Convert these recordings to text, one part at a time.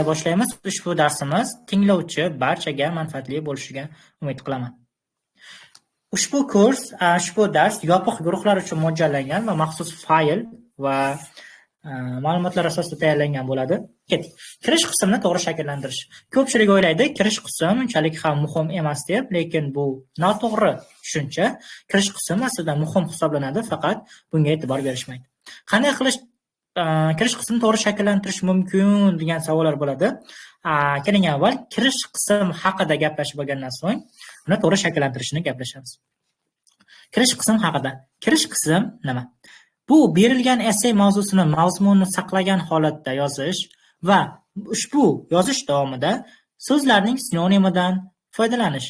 boshlaymiz. Ushbu darsimiz tinglovchi barchaga manfaatli bo'lishiga umid qilaman. Ushbu dars yopiq guruhlar uchun mo'ljallangan va maxsus fayl va ma'lumotlar asosida tayyorlangan bo'ladi. Kirish qismini to'g'ri shakllantirish. Ko'pchilik o'ylaydi, kirish qism unchalik ham muhim emas deb, lekin bu noto'g'ri tushuncha. Kirish qism aslida muhim hisoblanadi, faqat bunga e'tibor berishmaydi. Qanday qilish kirish qismini to'g'ri shakllantirish mumkin degan savollar bo'ladi. Keling avval kirish qism haqida gaplashib olgandan so'ng, uni to'g'ri shakllantirishni gaplashamiz. Kirish qism haqida. Kirish qism nima? Bu berilgan essay mavzusini mazmunini saqlagan holatda yozish va ushbu yozish davomida so'zlarning sinonimidan foydalanish.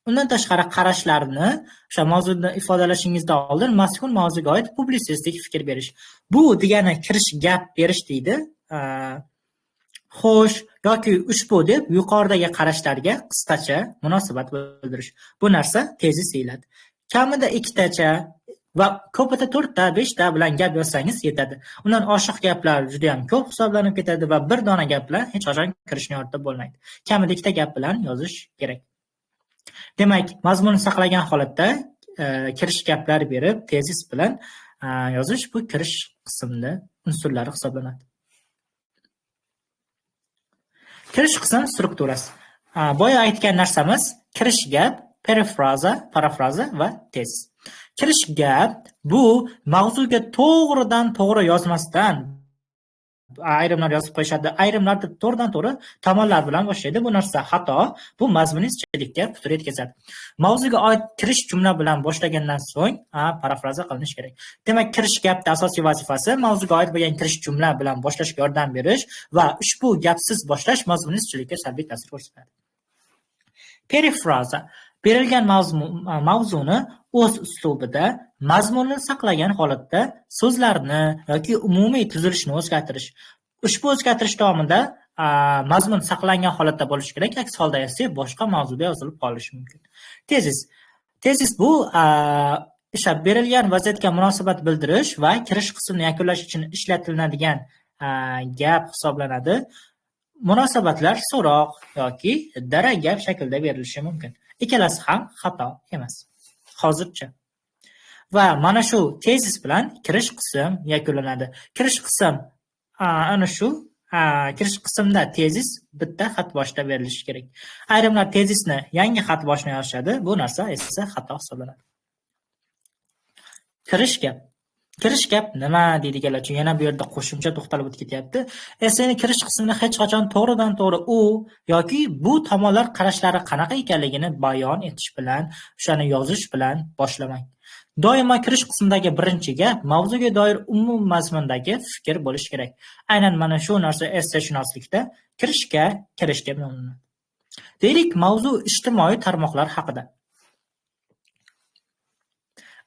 Undan tashqari qarashlarni o'sha mavzuni ifodalashingizdan oldin mazkur mavzuga oid publitsistik fikr berish. Bu degani kirish gap berish deydi. Xo'sh, yoki ushbu deb yuqoridagi qarashlarga qisqacha munosabat bildirish. Bu narsa tezis deyiladi. Kamida 2 tacha va ko'pida 4 ta, 5 ta bilan gap yozsangiz yetadi. Undan oshiq gaplar juda ham ko'p hisoblanib ketadi va bir dona gap bilan hech qachon kirishni yoritib bo'lmaydi. Kamida 2 ta gap bilan yozish kerak. Demak, mazmunni saqlagan holatda kirish gaplar berib, tezis bilan yozish bu kirish qismida unsurlari hisoblanadi. Kirish qism strukturasi. Boya aytgan narsamiz kirish gap, parafraza va tezis. Kirish gap bu mavzuga to'g'ridan to'g'ri yozmasdan ayrimlar yozib qo'yishadi, ayrimlarda to'g'ridan-to'g'ri tomonlar bilan boshlaydi. Bu narsa xato. Bu mazmuniy izchillikka putur yetkazadi. Mavzuga oid kirish jumla bilan boshlagandan so'ng parafraza qilinish kerak. Demak, kirish gapda asosiy vazifasi mavzuga oid bo'lgan kirish jumla bilan boshlashga yordam berish va ushbu gapsiz boshlash mazmuniy izchillikka salbiy ta'sir ko'rsatadi. Parafraza berilgan mavzuni o'z uslubida mazmunni saqlagan holatda so'zlarni yoki umumiy tuzilishni o'zgartirish. Ushbu o'zgartirish davomida mazmun saqlangan holatda bo'lishi kerak, aks holda esa boshqa mavzuda yozilib qolishi mumkin. Tezis bu berilgan vaziyatga munosabat bildirish va kirish qismini yakunlash uchun ishlatiladigan gap hisoblanadi. Munosabatlar so'roq yoki dara gap shaklda berilishi mumkin. Ikkalasi ham xato emas. Hozircha. Va mana shu tezis bilan kirish qism yakunlanadi. Kirish qism ana shu kirish qismda tezis bitta xat boshida berilishi kerak. Ayrimlar tezisni yangi xat boshida yozishadi. Bu narsa esa xato hisoblanadi. Kirish gap nima deydiganlar uchun yana bu yerda qo'shimcha to'xtalib o'tib ketyapti. Essayning kirish qismini hech qachon to'g'ridan-to'g'ri u yoki bu tomonlar qarashlari qanaqa ekanligini bayon etish bilan, o'shani yozish bilan boshlamang. Doimo kirish qismidagi birinchi gap mavzuga doir umum mazmundagi fikr bo'lishi kerak. Aynan mana shu narsa essayshunoslikda kirishga kirish deb nomlanadi. Deylik, mavzu ijtimoiy tarmoqlar haqida.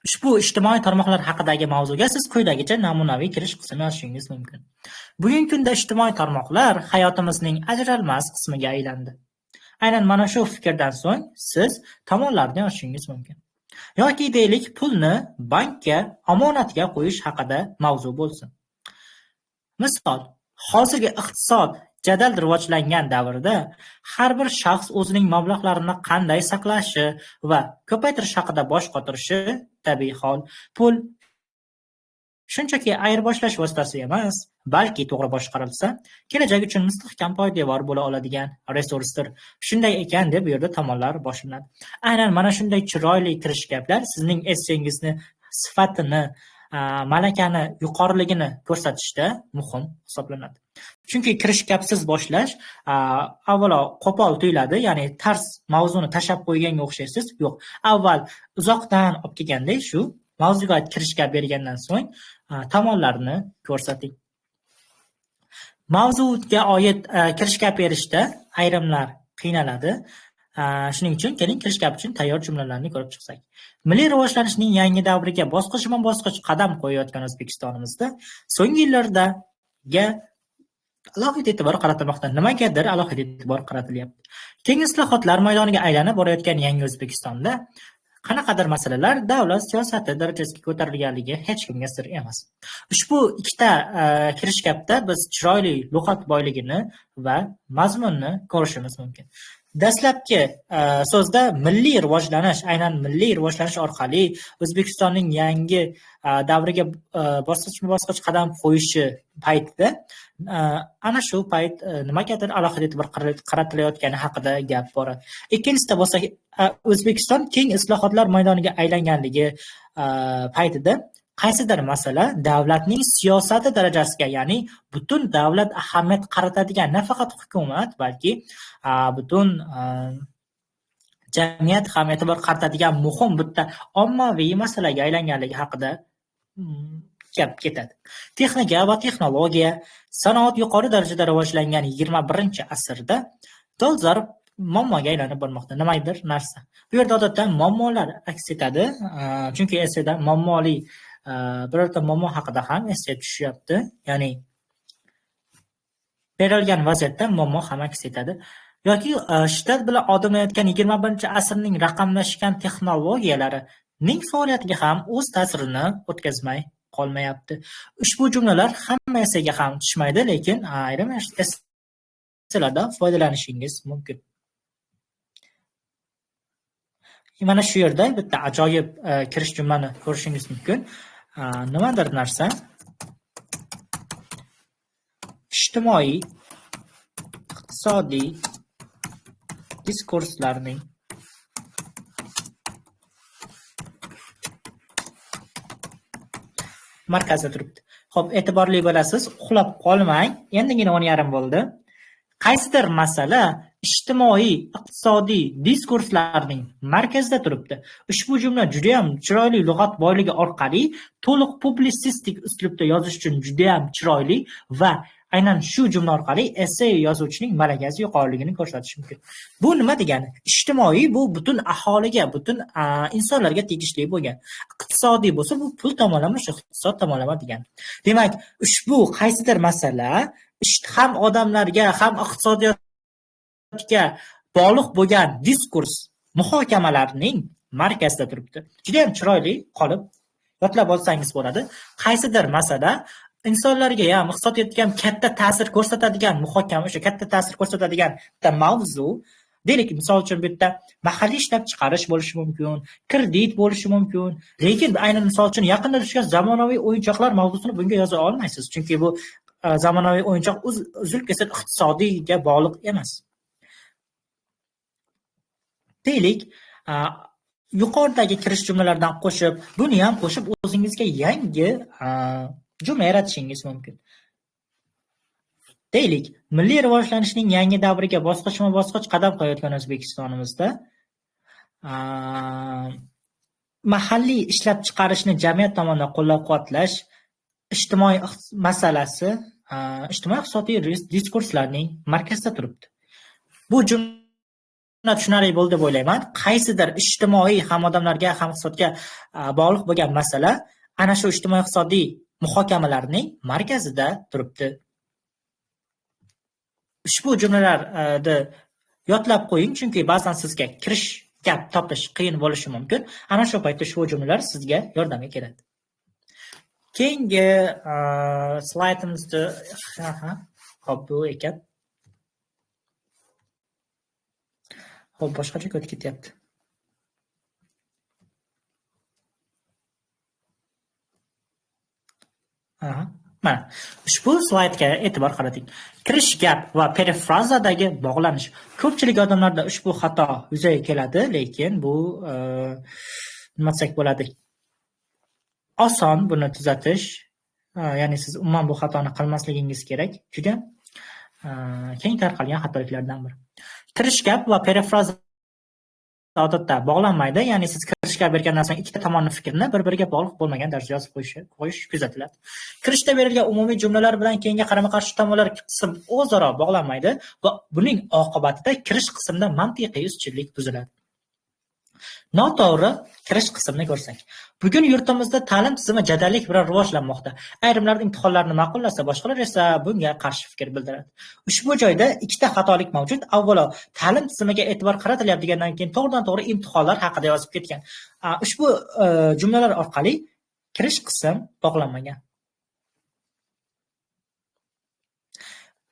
Ushbu ijtimoiy tarmoqlar haqidagi mavzuga siz quyidagicha namunaviy kirish qismini yozishingiz mumkin. Bugungi kunda ijtimoiy tarmoqlar hayotimizning ajralmas qismiga aylandi. Aynan mana shu fikrdan so'ng siz tomonlarni yozishingiz mumkin. Yoki deylik, pulni bankka omonatga qo'yish haqida mavzu bo'lsin. Misol, hozirgi iqtisod jadal rivojlangan davrda har bir shaxs o'zining mablag'larini qanday saqlashi va ko'paytirish haqida bosh qotirishi tabiiy hol. Pul shunchaki ayirboshlash vositasi emas, balki to'g'ri boshqarilsa, kelajak uchun mustahkam poydevor bo'la oladigan resursdir. Shunday ekan deb bu yerda tomonlar boshlanadi. Aynan mana shunday chiroyli kirish gaplar sizning essengizni sifatini, malakani yuqoriligini ko'rsatishda muhim hisoblanadi. Chunki kirish gapsiz boshlash avvalo qo'pol tuyuladi, ya'ni tars mavzuni tashab qo'yganga o'xshaysiz. Yo'q, avval uzoqdan olib kelganda shu mavzuga oid kirish gap bergandan so'ng tomonlarni ko'rsating. Mavzuga oid kirish gap berishda ayrimlar qiynaladi. Shuning uchun keling kirish gap uchun tayyor jumlalarni ko'rib chiqsak. Milliy rivojlanishning yangi davriga bosqichma-bosqich qadam qo'yayotgan O'zbekistonimizda so'nggi yillarda alohida e'tibor qaratilmoqda. Nimagadir alohida e'tibor qaratilyapti. Keng islohotlar maydoniga aylanib borayotgan yangi O'zbekistonda qanaqadir masalalar davlat siyosati darajasiga ko'tarilganligi hech kimga sir emas. Ushbu ikkita kirish gapda biz chiroyli lug'at boyligini va mazmunni ko'rishimiz mumkin. Dastlabki so'zda milliy rivojlanish, aynan milliy rivojlanish orqali O'zbekistonning yangi davriga bosqichma-bosqich qadam qo'yishi paytida ana shu payt nimagadir alohida e'tibor qaratilayotgani haqida gap boradi. Ikkinchisida bo'lsak, O'zbekiston keng islohotlar maydoniga aylanganligi paytida qaysidir masala davlatning siyosati darajasiga, ya'ni butun davlat ahamiyat qaratadigan, nafaqat hukumat, balki butun jamiyat ham e'tibor qaratadigan muhim bitta ommaviy masalaga aylanganligi haqida gap ketadi. Texnika va texnologiya, sanoat yuqori darajada rivojlangan 21-asrda dolzarb muammoga aylanib bormoqda. Nimadir narsa. Bu yerda odatdan muammolar aks etadi, chunki esida muammoli birorta muammo haqida ham esga tushyapti. Ya'ni berilgan vaziyatda muammo ham aks etadi. Yoki shiddat bilan odimlayotgan 21-asrning raqamlashgan texnologiyalarining faoliyatiga ham o'z ta'sirini o'tkazmay qolmayapti. Ushbu jumlalar hammasiga ham tushmaydi, lekin ayrim narsalardan foydalanishingiz mumkin. Mana shu yerda bitta ajoyib kirish jumlani ko'rishingiz mumkin. Nimadir narsa ijtimoiy, iqtisodiy diskurslarning markazida turibdi. Xo'p, e'tiborli bo'lasiz, uxlab qolmang. Endigina 10:30 bo'ldi. Qaysidir masala ijtimoiy, iqtisodiy diskurslarning markazida turibdi. Ushbu jumla juda ham chiroyli lug'at boyligi orqali to'liq publitsistik uslubda yozish uchun juda ham chiroyli va aynan shu jumla orqali essay yozuvchining malakasi yuqoriligini ko'rsatish mumkin. Bu nima degani? Ijtimoiy bu butun aholiga, butun insonlarga tegishli bo'lgan. Iqtisodiy bo'lsa bu pul tomonlama, shu iqtisod tomonlama degani. Demak, ushbu qaysidir masala ham odamlarga, ham iqtisodiyotga bog'liq bo'lgan diskurs, muhokamalarning markazida turibdi. Juda ham chiroyli qolib yodlab olsangiz bo'ladi. Qaysidir masala insonlarga ham, iqtisodiyotga ham katta ta'sir ko'rsatadigan muhokama, o'sha katta ta'sir ko'rsatadigan bitta mavzu. Deylik, misol uchun bu yerda mahalliy ishlab chiqarish bo'lishi mumkin, kredit bo'lishi mumkin. Lekin aynan misol uchun yaqinda tushgan zamonaviy o'yinchoqlar mavzusini bunga yoza olmaysiz, chunki bu zamonaviy o'yinchoq uzil-kesil iqtisodiyga bog'liq emas. Deylik, yuqoridagi kirish jumlalaridan qo'shib, buni ham qo'shib o'zingizga yangi jumla yaratishingiz mumkin. Deylik, milliy rivojlanishning yangi davriga bosqichma-bosqich qadam qo'yayotgan O'zbekistonimizda mahalliy ishlab chiqarishni jamiyat tomonidan qo'llab-quvvatlash ijtimoiy masalasi, ijtimoiy iqtisodiy diskurslarning markazida turibdi. Bu jumla tushunarli bo'ldi deb o'ylayman. Qaysidir ijtimoiy ham odamlarga, ham iqtisodga bog'liq bo'lgan masala ana shu ijtimoiy iqtisodiy muhokamalarning markazida turibdi. Ushbu jumlalarni yodlab qo'ying, chunki ba'zan sizga kirish, gap topish qiyin bo'lishi mumkin. Ana shu paytda ushbu jumlalar sizga yordamga keladi. Keyingi slaydimizda hop bu ekan. Hop, boshqacha o'tib ketyapti. Mana ushbu slaydga e'tibor qarating. Kirish gap va perifrazadagi bog'lanish. Ko'pchilik odamlarda ushbu xato yuzaga keladi, lekin bu nima desak bo'ladi? Oson buni tuzatish. Ya'ni siz umuman bu xatoni qilmasligingiz kerak. Juda keng tarqalgan xatoliklardan biri. Kirish gap va perifraza odatda bog'lanmaydi, ya'ni siz kirish gap bergan narsaning ikkita tomonni fikrini bir-biriga bog'liq bo'lmagan tarzda yozib qo'yish kuzatiladi. Kirishda berilgan umumiy jumlalar bilan keyingi qarama-qarshi tomonlar qism o'zaro bog'lanmaydi va buning oqibatida kirish qismida mantiqiy ustunlik buziladi. Noto'g'ri kirish qismini ko'rsak. Bugun yurtimizda ta'lim tizimi jadallik bilan rivojlanmoqda. Ayrimlar imtihonlarni ma'qullasa, boshqalar esa bunga qarshi fikr bildiradi. Ushbu joyda ikkita xatolik mavjud. Avvalo, ta'lim tizimiga e'tibor qaratilayotgandan keyin to'g'ridan-to'g'ri imtihonlar haqida yozib ketgan. Ushbu jumlalar orqali kirish qism bog'lanmagan.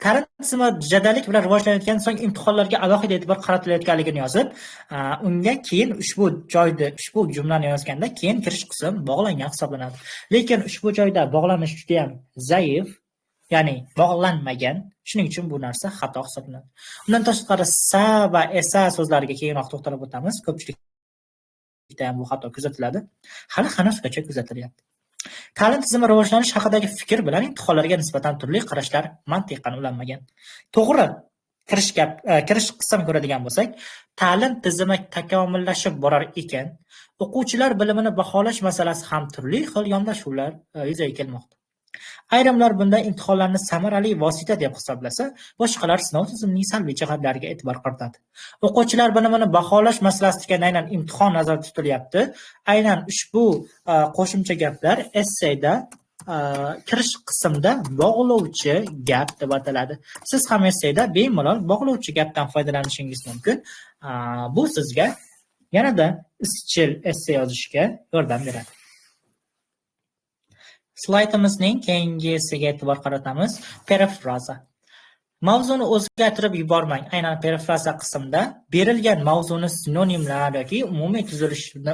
ta'lim tizimi jadallik bilan rivojlanayotgan so'ng imtihonlarga alohida e'tibor qaratilayotganligini yozib, unga keyin ushbu jumlani yozganda keyin kirish qism bog'langan hisoblanadi. Lekin ushbu joyda bog'lanish juda ham zaif, ya'ni bog'lanmagan. Shuning uchun bu narsa xato hisoblanadi. Undan tashqari sa va esa so'zlariga keyinroq to'xtalib o'tamiz. Ko'pchilikda ham bu xato kuzatiladi. Hali hanuzgacha kuzatilyapti. Ta'lim tizimi rivojlanish haqidagi fikr bilan imtihonlarga nisbatan turli qarashlar mantiqan ulanmagan. To'g'ri, kirish qism ko'radigan bo'lsak, ta'lim tizimi takomillashib borar ekan, o'quvchilar bilimini baholash masalasi ham turli xil yondashuvlar yuzaga kelmoqda. Ayrimlar bunday imtihonlarni samarali vosita deb hisoblasa, boshqalar sinov tizimining salbiy jihatlariga e'tibor qaratadi. O'quvchilar bilimini baholash masalasiga aynan imtihon nazarda tutilyapti. Aynan ushbu qo'shimcha gaplar esseda kirish qismida bog'lovchi gap deb ataladi. Siz ham esseda bemalol bog'lovchi gapdan foydalanishingiz mumkin. Bu sizga yanada izchil esse yozishga yordam beradi. Slaydimizning keyingisiga e'tibor qaratamiz. Perifraza. Mavzuni o'zgartirib yubormang. Aynan perifraza qismida berilgan mavzuni sinonimlar yoki umumiy tuzilishni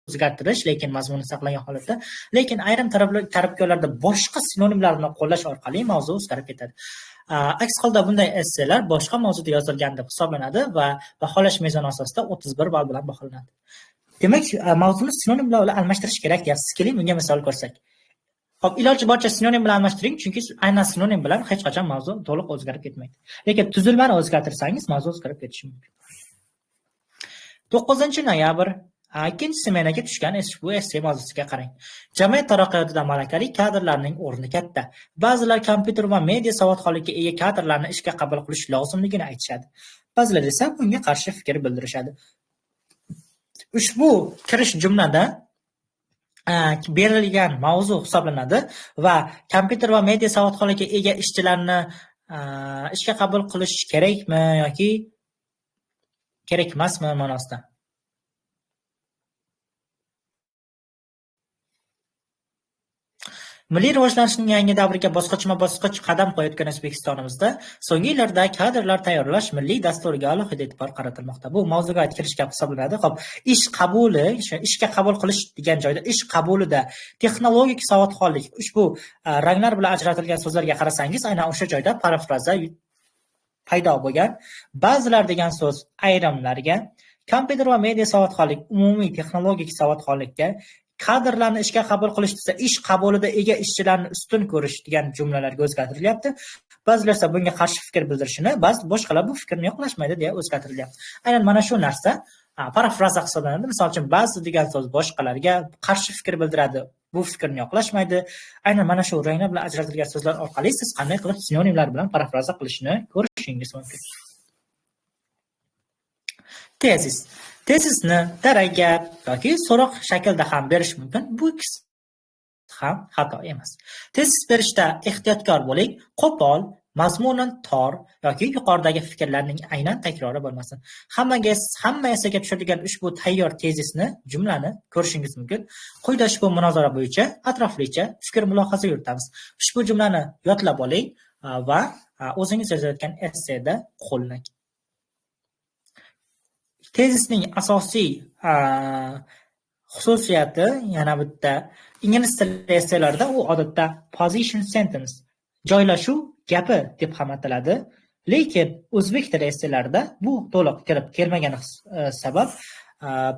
o'zgartirish, lekin mazmunni saqlagan holatda, lekin ayrim tarafkorlarda boshqa sinonimlarni qo'llash orqali mavzu o'zgarib ketadi. Aks holda bunday esselar boshqa mavzuda yozilgan deb hisoblanadi va baholash mezoni asosida 31 ball bilan baholanadi. Demak, mavzuni sinonim bilan almashtirish kerak deyapsiz. Keling, bunga misol ko'rsak. Xo'p, iloji boricha sinonim bilan almashtiring, chunki aynan sinonim bilan hech qachon mavzu to'liq o'zgarib ketmaydi. Lekin tuzilmani o'zgartirsangiz, mavzu o'zgarib ketishi mumkin. 9-noyabr ikkinchi smenaga tushgan ushbu esse mavzusiga qarang. Jamiyat taraqqiyotida malakali kadrlarning o'rni katta. Ba'zilar kompyuter va media savodxonligiga ega kadrlarni ishga qabul qilish lozimligini aytishadi. Ba'zilar esa bunga qarshi fikr bildirishadi. Ushbu kirish jumlada berilgan mavzu hisoblanadi va kompyuter va media savodxonligiga ega ishchilarni ishga qabul qilish kerakmi yoki kerak emasmi ma'nosida. Milliy rivojlanishning yangi davriga bosqichma-bosqich qadam qo'yayotgan O'zbekistonimizda so'nggi yillarda kadrlar tayyorlash milliy dasturiga alohida e'tibor qaratilmoqda. Bu mavzuga kirish gap hisoblanadi. Xo'p, ishga qabul qilish degan joyda ish qabulida texnologik savodxonlik ushbu ranglar bilan ajratilgan so'zlarga qarasangiz, aynan o'sha joyda parafraza paydo bo'lgan. Ba'zilar degan so'z ayrimlarga, kompyuter va media savodxonlik umumiy texnologik savodxonlikka, kadrlarni ishga qabul qilish desa ish qabulida ega ishchilarni ustun ko'rish degan jumlalarga o'zgartirilyapti. Ba'zilar esa bunga qarshi fikr bildirishini, boshqalar bu fikrni yoqlashmaydi deya o'zgartirilyapti. Aynan mana shu narsa parafraza hisoblanadi. Misol uchun ba'zi degan so'z boshqalarga qarshi fikr bildiradi, bu fikrni yoqlashmaydi. Aynan mana shu ranglar bilan ajratilgan so'zlar orqali siz qanday qilib sinonimlar bilan parafraza qilishni ko'rishingiz mumkin. Tezis. Tezisni daraga yoki so'roq shaklda ham berish mumkin. Bu ikkisi ham xato emas. Tezis berishda ehtiyotkor bo'ling, qo'pol, mazmunan tor yoki yuqoridagi fikrlarning aynan takrori bo'lmasin. Hamma esaga tushadigan ushbu tayyor tezisni, jumlani ko'rishingiz mumkin. Quyida ushbu munozara bo'yicha atroflicha fikr mulohaza yuritamiz. Ushbu jumlani yodlab oling va o'zingiz yozayotgan esseda qo'llang. Tezisning asosiy xususiyati yana bitta ingliz tili esselarda u odatda position sentence, joylashuv gapi deb ham ataladi. Lekin o'zbek tili esselarida bu to'liq kirib kelmagani sabab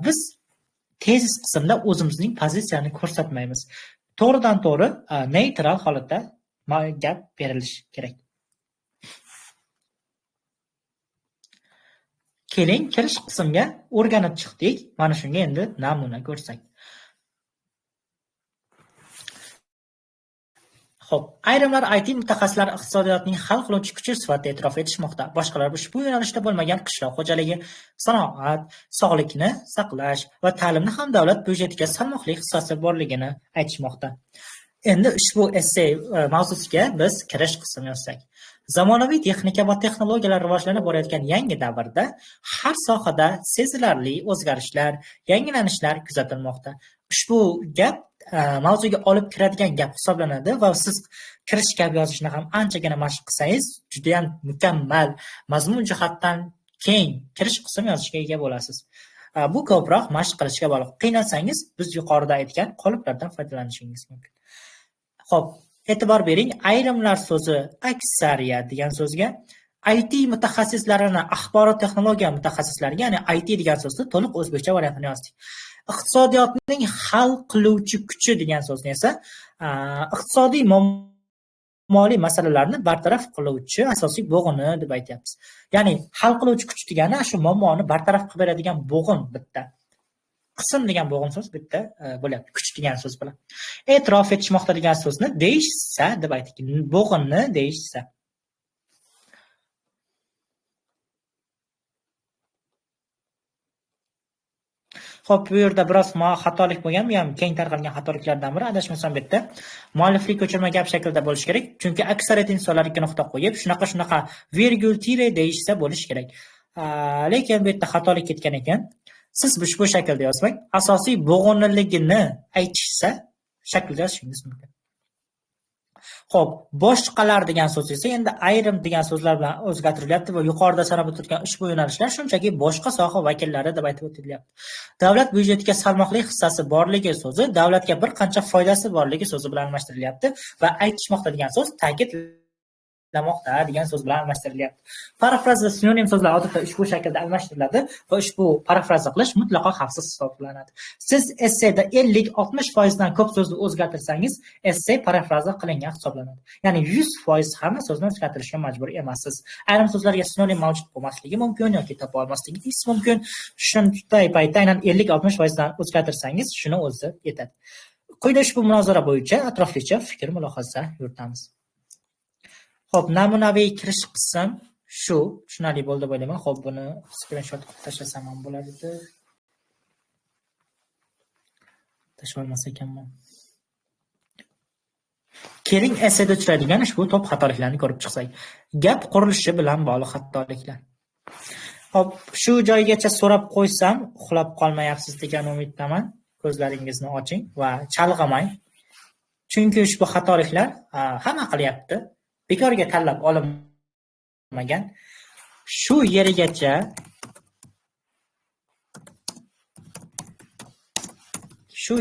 biz tezis qismida o'zimizning pozitsiyani ko'rsatmaymiz. To'g'ridan to'g'ri neytral holatda gap berilishi kerak. Keling, kirish qismga o'rganib chiqdik. Mana shunga endi namuna ko'rsak. Xo'p, ayrimlar IT mutaxassislari iqtisodiyotning hal qiluvchi kuchi sifatida e'tirof etishmoqda. Boshqalar ushbu yo'nalishda bo'lmagan qishloq xo'jaligi, sanoat, sog'liqni saqlash va ta'limni ham davlat byudjetiga salmoqli hissasi borligini aytishmoqda. Endi ushbu essay mavzusiga biz kirish qismini yozsak. Zamonaviy texnika va texnologiyalar rivojlanib borayotgan yangi davrda har sohada sezilarli o'zgarishlar, yangilanishlar kuzatilmoqda. Ushbu gap mavzuga olib kiradigan gap hisoblanadi va siz kirish gap yozishni ham anchagina mashq qilsangiz, juda ham mukammal mazmun jihatdan keng kirish qism yozishga ega bo'lasiz. Bu ko'proq mashq qilishga bog'liq. Qiynalsangiz, biz yuqorida aytgan qoliplardan foydalanishingiz mumkin. Xo'p, e'tibor bering, ayrimlar so'zi aksariyat degan so'zga IT mutaxassislarini, axborot texnologiya mutaxassislariga, ya'ni IT degan so'zni to'liq o'zbekcha variantini yozdik. Iqtisodiyotning hal qiluvchi kuchi degan so'zni esa iqtisodiy moliy masalalarni bartaraf qiluvchi asosiy bo'g'ini deb aytyapmiz. Ya'ni hal qiluvchi kuch degani shu muammoni bartaraf qilib beradigan bo'g'in bitta. Qism degan bo'g'in so'z bitta bo'lyapti, kuch degan so'z bilan. E'tirof etishmoqda degan so'zni deyishsa deb aytdik. Bo'g'inni deyishsa. Xo'p, bu yerda biroz xatolik bo'lgan, bu ham keng tarqalgan xatoliklardan biri. Adashmasam bu yerda mualliflik ko'chirma gap shaklida bo'lishi kerak. Chunki aksariyat insonlar ikki nuqta qo'yib, shunaqa virgul tire deyishsa bo'lishi kerak. Lekin bu yerda xatolik ketgan ekan. Siz ushbu shaklda yozmang. Asosiy bo'g'inligini aytishsa shaklda yozishingiz mumkin. Xo'p, boshqalar degan so'z esa endi ayrim degan so'zlar bilan o'zgartirilyapti va yuqorida sanab o'tilgan ushbu yo'nalishlar shunchaki boshqa soha vakillari deb aytib o'tilyapti. Davlat byudjetiga salmoqli hissasi borligi so'zi davlatga bir qancha foydasi borligi so'zi bilan almashtirilyapti va aytishmoqda degan so'z ta'kidlamoqda degan so'z bilan almashtirilyapti. Parafraz va sinonim so'zlar odatda ushbu shaklda almashtiriladi va ushbu parafraza qilish mutlaqo xavfsiz hisoblanadi. Siz esseda 50-60% dan ko'p so'zni o'zgartirsangiz, esse parafraza qilingan hisoblanadi. Ya'ni 100% hamma so'zni o'zgartirishga majbur emassiz. Ayrim so'zlarga sinonim mavjud bo'lmasligi mumkin yoki topa olmasligingiz mumkin. Shunday paytda aynan 50-60% dan o'zgartirsangiz, shuni o'zi yetadi. Quyida ushbu munozara bo'yicha atroflicha fikr mulohaza yuritamiz. Xo'p, namunaviy kirish qism shu, tushunarli bo'ldi deb o'ylayman. Xo'p, buni screenshot qilib tashlasam ham bo'ladi. Tashlolmas ekanman. Keling, esseda uchraydigan ushbu top xatoliklarni ko'rib chiqsak. Gap qurilishi bilan bog'liq xatoliklar. Xo'p, shu joygacha so'rab qo'ysam, uxlab qolmayapsiz degan umiddaman. Ko'zlaringizni oching va chalg'imang. Chunki ushbu xatoliklar hamma qilyapti. Bekorga tanlab olinmagan. Shu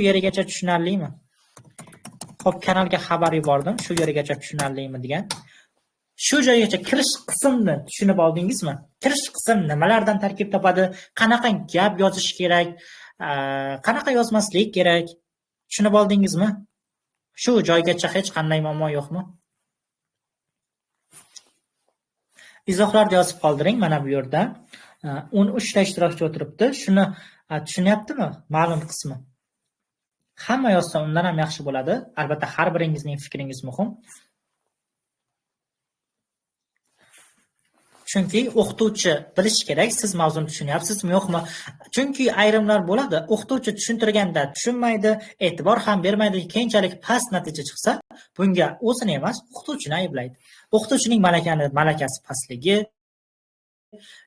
yerigacha tushunarlimi? Xo'p, kanalga xabar yubordim. Shu yerigacha tushunarlimi degan. Shu joygacha kirish qismini tushunib oldingizmi? Kirish qism nimalardan tarkib topadi? Qanaqa gap yozish kerak? Qanaqa yozmaslik kerak? Tushunib oldingizmi? Shu joygacha hech qanday muammo yo'qmi? Izohlarni yozib qoldiring mana bu yerda. 13 ta ishtirokchi o'tiribdi. Shuni tushunyaptimi? Ma'lum qismi. Hamma yozsa undan ham yaxshi bo'ladi. Albatta har biringizning fikringiz muhim. Chunki o'qituvchi bilish kerak, siz mavzuni tushunyapsizmi, yo'qmi? Chunki ayrimlar bo'ladi, o'qituvchi tushuntirganda tushunmaydi, e'tibor ham bermaydi, keyinchalik past natija chiqsa, bunga o'zini emas, o'qituvchini ayblaydi. O'qituvchining malakasi pastligi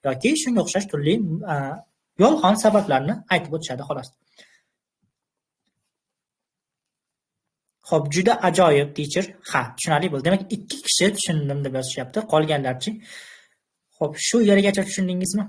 yoki shunga o'xshash turli yolg'on sabablarni aytib o'tishadi xolos. Xo'p, juda ajoyib teacher. Ha, tushunarli bo'ldi. Demak, 2 kishi tushundim deb yozishyapti. Qolganlarchi? Xo'p, shu yergacha tushundingizmi?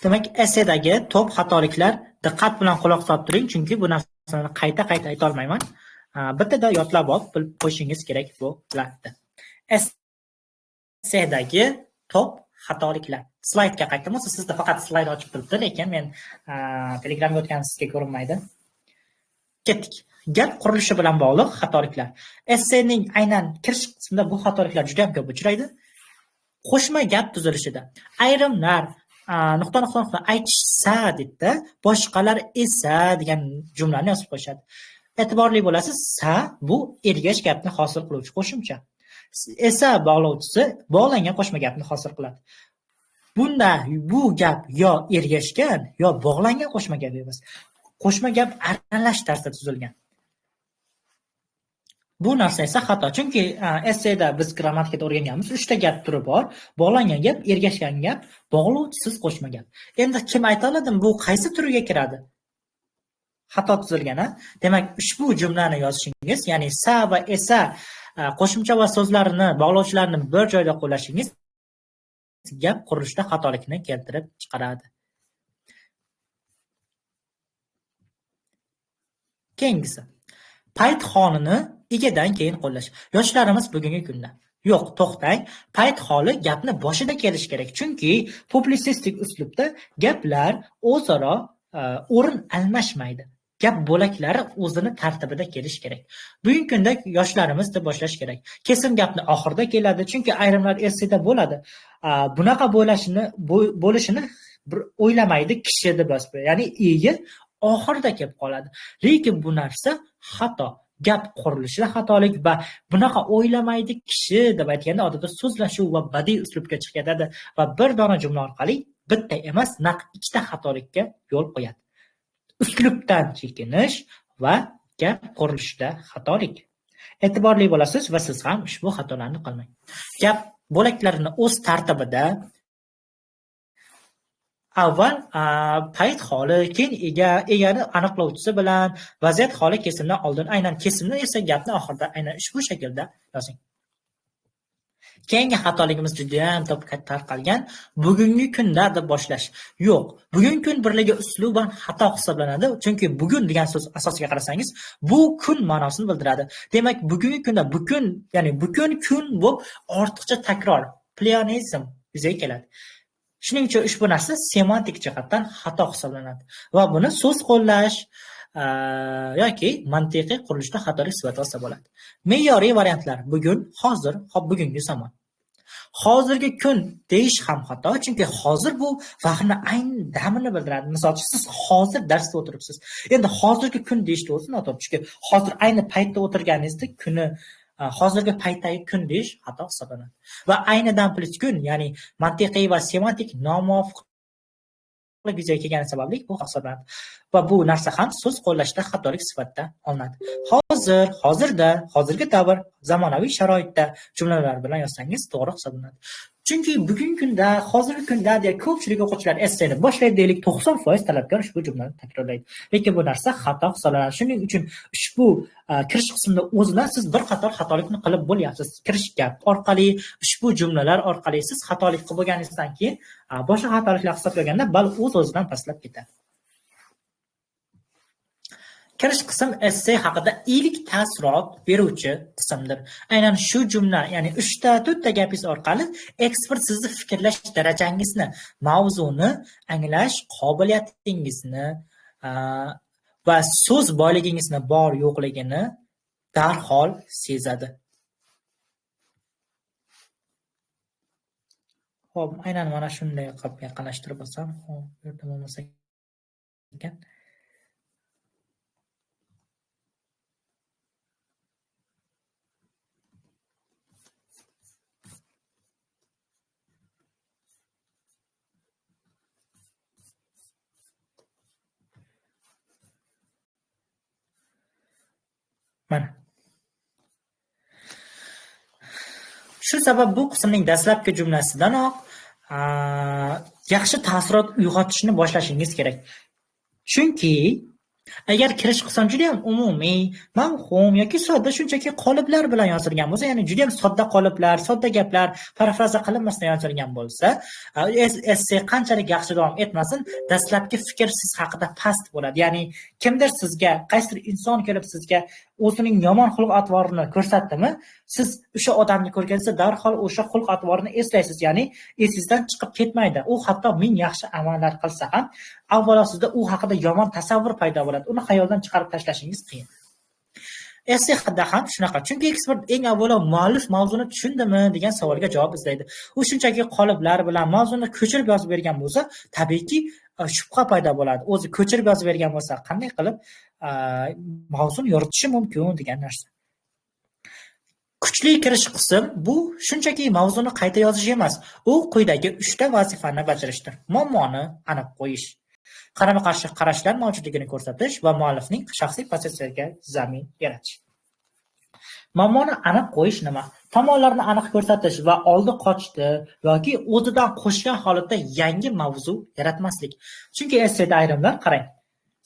Demak, essedagi top xatoliklar diqqat bilan quloq solib turing, chunki bu narsani qayta ayta olmayman. Bittada yodlab olib bilib qo'yishingiz kerak bo'ladi. Essedagi top xatoliklar. Slaydga qaytdim. Sizda faqat slayd ochib turibdi, lekin men Telegramga o'tgan sizga ko'rinmaydi. Ketdik. Gap qurilishi bilan bog'liq xatoliklar. Essening aynan kirish qismida bu xatoliklar juda ham ko'p uchraydi. Qo'shma gap tuzilishida ayrimlar nuqta aytishsa dedida boshqalar esa degan jumlani yozib qo'yishadi. E'tiborli bo'lasiz, sa bu ergash gapni hosil qiluvchi qo'shimcha. Esa bog'lovchisi bog'langan qo'shma gapni hosil qiladi. Bunda bu gap yo ergashgan yo bog'langan qo'shma gap emas. Qo'shma gap aralash tarzda tuzilgan. Bu narsa esa xato. Chunki esseda biz grammatikada o'rganganmiz, 3 ta gap turi bor. Bog'langan gap, ergashgan gap, bog'lovchisiz qo'shma gap. Endi kim ayta oladi, bu qaysi turiga kiradi? Xato tuzilgan, ha? Demak, ushbu jumlani yozishingiz, ya'ni sa va esa qo'shimcha va so'zlarini, bog'lovchilarni bir joyda qo'llashingiz gap qurilishida xatolikni keltirib chiqaradi. Keyingisi. Payt holini egadan keyin qo'llash. Yoshlarimiz bugungi kunda. Yo'q, to'xtang. Payt holi gapni boshida kelish kerak. Chunki publisistik uslubda gaplar o'zaro o'rin almashmaydi. Gap bo'laklari o'zini tartibida kelish kerak. Bugungi kunda yoshlarimiz deb boshlash kerak. Kesim gapni oxirida keladi, chunki ayrimlar esseda bo'ladi. Bunaqa bo'lishini o'ylamaydi kishi deb yozib qo'yadi. Ya'ni egi oxirida kelib qoladi. Lekin bu narsa xato. Gap qurilishida xatolik va bunaqa o'ylamaydi kishi deb aytganda odatda so'zlashuv va badiiy uslubga chiqib ketadi va bir dona jumla orqali bitta emas, naq ikkita xatolikka yo'l qo'yadi. Uslubdan chekinish va gap qurilishida xatolik. E'tiborli bo'lasiz va siz ham ushbu xatolarni qilmang. Gap bo'laklarini o'z tartibida avval payt holi, keyin egani aniqlovchisi bilan vaziyat holi kesimdan oldin, aynan kesimdan esa gapni oxirida aynan ushbu shaklda yozing. Keyingi xatoligimiz juda ham tarqalgan bugungi kunda deb boshlash. Yo'q, bugungi kun birligi usluban xato hisoblanadi, chunki bugun degan so'z asosiga qarasangiz, bu kun ma'nosini bildiradi. Demak, bugungi kunda bu kun, ya'ni bugun kun bu ortiqcha takror, pleonizm yuzaga keladi. Shuning uchun ushbu narsa semantik jihatdan xato hisoblanadi va buni so'z qo'llash yoki mantiqiy qurilishda xatolik sifatida olsa bo'ladi. Me'yoriy variantlar bugun, hozir, bugungi zamon. Hozirgi kun deyish ham xato, chunki hozir bu vaqtni ayni damini bildiradi. Misol uchun siz hozir darsda o'tiribsiz. Endi hozirgi kun deyishni o'zi noto'g'ri, chunki hozir ayni paytda o'tirganingizda kuni hozirgi paytdagi kun deyish xato hisoblanadi. Va aynidan plus kun, ya'ni mantiqiy va semantik nomuvofiqlik yuzaga kelgani sababli bu hisoblanadi. Va bu narsa ham so'z qo'llashda xatolik sifatida olinadi. Hozir, hozirda, hozirgi davr, zamonaviy sharoitda jumlalar bilan yozsangiz to'g'ri hisoblanadi. Chunki bugungi kunda, hozirgi kunda deya ko'pchilik o'quvchilar esseni boshlaydi deylik, 90% talabgor ushbu jumlani takrorlaydi. Lekin bu narsa xato hisoblanadi. Shuning uchun ushbu kirish qismida o'zidan siz bir qator xatolikni qilib bo'lyapsiz. Kirish gap orqali, ushbu jumlalar orqali siz xatolik qilib bo'lganingizdan keyin boshqa xatoliklar hisoblaganda bal o'z-o'zidan pastlab ketadi. Kirish qism essay haqida ilk taassurot beruvchi qismdir. Aynan shu jumla, ya'ni 3 ta 4 ta gapingiz orqali ekspert sizni fikrlash darajangizni, mavzuni anglash qobiliyatingizni va so'z boyligingizni bor yo'qligini darhol sezadi. Xo'p, aynan mana shunday qilib yaqinlashtirib olsam, xo'p, bu yerda bo'lmasa ekan. Mana. Shu sabab bu qismning dastlabki jumlasidanoq yaxshi taassurot uyg'otishni boshlashingiz kerak. Chunki agar kirish qism juda ham umumiy, mavhum yoki sodda shunchaki qoliplar bilan yozilgan bo'lsa, ya'ni juda ham sodda qoliplar, sodda gaplar parafraza qilinmasdan yozilgan bo'lsa, essay qanchalik yaxshi davom etmasin, dastlabki fikr siz haqida past bo'ladi. Ya'ni kimdir sizga, qaysidir inson kelib sizga o'zining yomon xulq-atvorini ko'rsatdimi, siz o'sha odamni ko'rganingizda darhol o'sha xulq-atvorini eslaysiz, ya'ni esingizdan chiqib ketmaydi. U hatto ming yaxshi amallar qilsa ham, avvalo sizda u haqida yomon tasavvur paydo bo'ladi. Uni xayoldan chiqarib tashlashingiz qiyin. Essayda ham shunaqa. Chunki ekspert eng avvalo muallif mavzuni tushundimi degan savolga javob izlaydi. U shunchaki qoliplar bilan mavzuni ko'chirib yozib bergan bo'lsa, tabiiyki shubha paydo bo'ladi. O'zi ko'chirib yozib bergan bo'lsa, qanday qilib mavzuni yoritishi mumkin degan narsa. Kuchli kirish qism bu shunchaki mavzuni qayta yozish emas, u quyidagi 3 ta vazifani bajarishdir. Muammoni aniq qo'yish, qarama-qarshi qarashlar mavjudligini ko'rsatish va muallifning shaxsiy pozitsiyasiga zamin yaratish. Muammoni aniq qo'yish nima? Tomonlarni aniq ko'rsatish va oldi qochdi yoki o'zidan qo'shgan holatda yangi mavzu yaratmaslik. Chunki essayda ayrimlar qarang,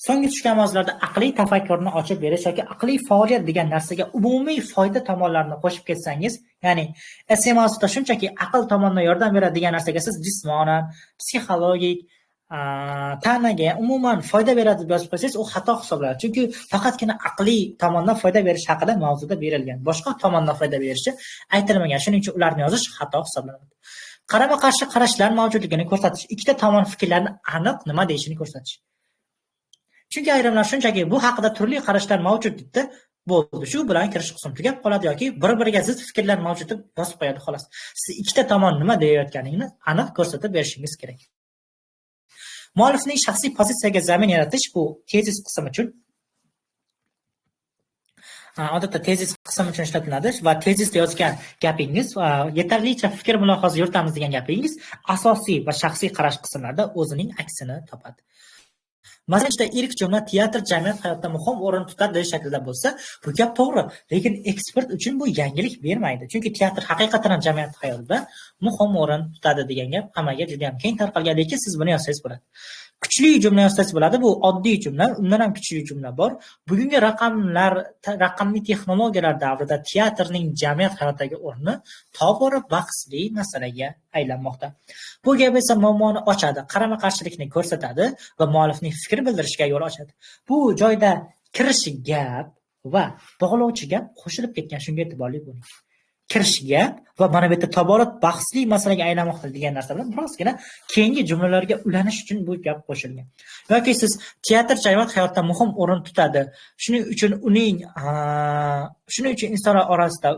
so'nggi tushgan mavzularda aqliy tafakkurni ochib berish yoki aqliy faoliyat degan narsaga umumiy foyda tomonlarini qo'shib ketsangiz, ya'ni essay mavzusida shunchaki aql tomonidan yordam beradi degan narsaga siz jismonan, psixologik, tanaga umuman foyda beradi deb yozib qo'ysangiz, u xato hisoblanadi. Chunki faqatgina aqliy tomondan foyda berish haqida mavzuda berilgan. Boshqa tomondan foyda berishi aytilmagan. Shuning uchun ularni yozish xato hisoblanadi. Qarama-qarshi qarashlar mavjudligini ko'rsatish, ikkita tomon fikrlarini aniq nima deyishini ko'rsatish. Chunki ayrimlar shunchaki bu haqida turli qarashlar mavjud deb bo'ldi. Shu bilan kirish qismi tugab qoladi yoki bir-biriga zid fikrlar mavjud deb yozib qo'yadi xolos. Siz ikkita tomon nima deyayotganingni aniq ko'rsatib berishingiz kerak. Muallifning shaxsiy pozitsiyaga zamin yaratish bu tezis qismi uchun odatda tezis qismi uchun ishlatiladi va tezisda yozgan gapingiz yetarlicha fikr mulohaza yuritamiz degan gapingiz asosiy va shaxsiy qarash qismlarida o'zining aksini topadi. Masalan, ilk jumla teatr jamiyat hayotida muhim o'rin tutadi degan shaklda bo'lsa, bu gap to'g'ri, lekin ekspert uchun bu yangilik bermaydi. Chunki teatr haqiqatan ham jamiyat hayotida muhim o'rin tutadi degan gap hammaga juda ham keng tarqalgan, lekin siz buni yozsangiz bo'ladi. Kuchli jumla yozsangiz bo'ladi. Bu oddiy jumla, undan ham kuchli jumla bor. Bugungi raqamli texnologiyalar davrida teatrning jamiyat hayotidagi o'rni tobora bahsli masalaga aylanmoqda. Bu gap esa muammoni ochadi, qarama-qarshilikni ko'rsatadi va muallifning fikr bildirishiga yo'l ochadi. Bu joyda kirish gap va bog'lovchi gap qo'shilib ketgan, shunga e'tiborli bo'ling. Kirish gap va mana bu yerda tobora bahsli masalaga aylanmoqda degan narsa bilan birozgina keyingi jumlalarga ulanish uchun bu gap qo'shilgan. Yoki siz teatr jamiyat hayotida muhim o'rin tutadi. Shuning uchun insonlar orasida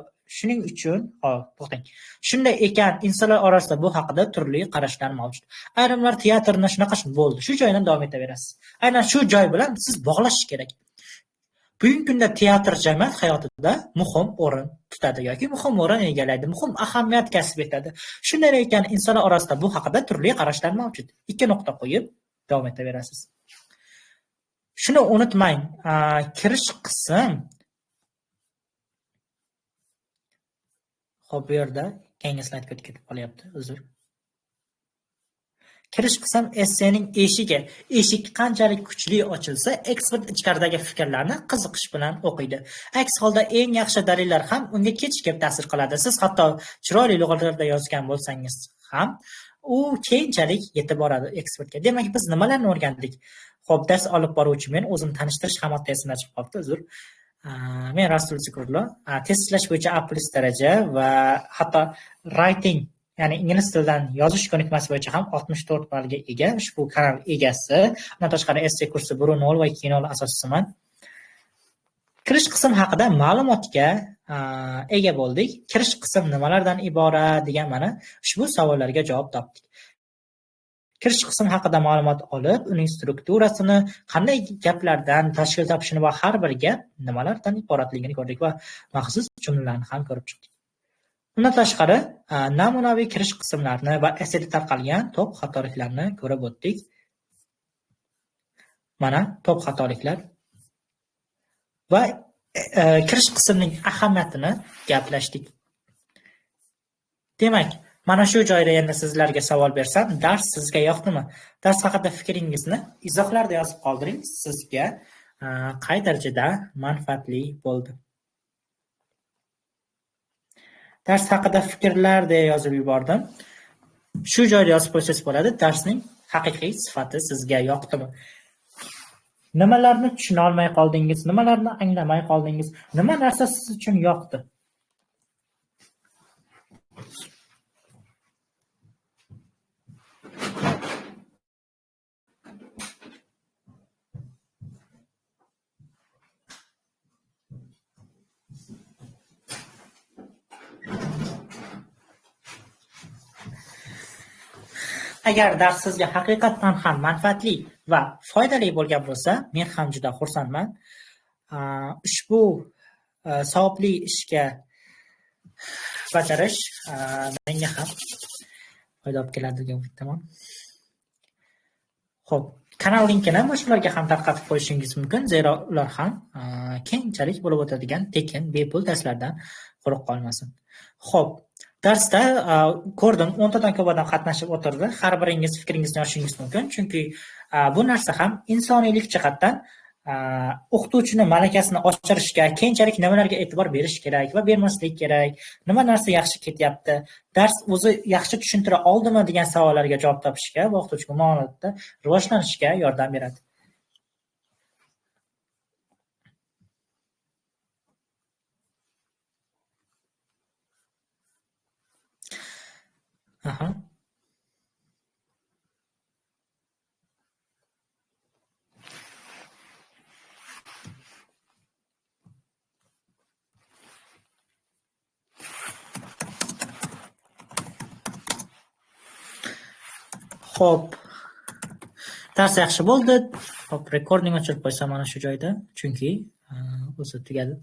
to'xtang. Shunday ekan, insonlar orasida bu haqida turli qarashlar mavjud. Ayrimlar teatrni shunaqa bo'ldi, shu joydan davom etaverasiz. Aynan shu joy bilan siz bog'lashish kerak. Bugungi kunda teatr jamiyat hayotida muhim o'rin tutadi yoki muhim o'rin egallaydi, muhim ahamiyat kasb etadi. Shunday ekan, insonlar orasida bu haqida turli qarashlar mavjud. 2 nuqta qo'yib davom etaverasiz. Shuni unutmang, kirish qism. Xo'p, bu yerda keyingi slaydga o'tib ketib qolyapti, uzr. Kirish qism essayning eshigi. Eshik qanchalik kuchli ochilsa, ekspert ichkaridagi fikrlarni qiziqish bilan o'qiydi. Aks holda eng yaxshi dalillar ham unga kechikib ta'sir qiladi. Siz hatto chiroyli lug'atlarda yozgan bo'lsangiz ham, u keyinchalik yetib boradi ekspertga. Demak, biz nimalarni o'rgandik? Xo'p, dars olib boruvchi men o'zimni tanishtirish ham hatto esimdan chiqib qolibdi, uzr. Men Rasul Zikrullo, test ishlash bo'yicha A+ daraja va hatto writing, ya'ni ingliz tilidan yozish ko'nikmasi bo'yicha ham 64 ballga ega. Ushbu kanal egasi. Undan tashqari essay kursi 1.0 va 2.0 asoschisiman. Kirish qism haqida ma'lumotga ega bo'ldik. Kirish qism nimalardan iborat degan mana ushbu savollarga javob topdik. Kirish qism haqida ma'lumot olib, uning strukturasini, qanday gaplardan tashkil topishini va har bir gap nimalardan iboratligini ko'rdik va maxsus jumlalarni ham ko'rib chiqdik. Undan tashqari, namunaviy kirish qismlarini va essayda tarqalgan to'p xatoliklarni ko'rib o'tdik. Mana to'p xatoliklar va kirish qismining ahamiyatini gaplashdik. Demak, mana shu joyda endi sizlarga savol bersam, dars sizga yoqdimi? Dars haqida fikringizni izohlarda yozib qoldiring. Sizga qay darajada manfaatli bo'ldi? Dars haqida fikrlar deya yozib yubordim. Shu joyda yozib qo'ysangiz bo'ladi. Darsning haqiqiy sifati sizga yoqdimi? Nimalarni tushuna olmay qoldingiz? Nimalarni anglamay qoldingiz? Nima narsa siz uchun yoqdi? Agar dars sizga haqiqatdan ham manfaatli va foydali bo'lgan bo'lsa, men ham juda xursandman. Ushbu savobli ishga bajarish menga ham foyda olib keladi degan umiddaman. Xo'p, kanal linkini boshqalarga ham tarqatib qo'yishingiz mumkin, zero ular ham keyinchalik bo'lib o'tadigan tekin bepul darslardan quruq qolmasin. Xo'p, darsda ko'rdim 10 tadan ko'p odam qatnashib o'tirdi. Har biringiz fikringizni yozishingiz mumkin, chunki bu narsa ham insoniylik jihatdan o'qituvchini malakasini oshirishga, keyinchalik nimalarga e'tibor berish kerak va bermaslik kerak, nima narsa yaxshi ketyapti, dars o'zi yaxshi tushuntira oldimi degan savollarga javob topishga va o'qituvchi munosabatda rivojlanishga yordam beradi. Xo'p. Dars yaxshi bo'ldi. Xo'p, rekording o'chirib qo'ysam mana shu joyda, chunki o'zi tugadi.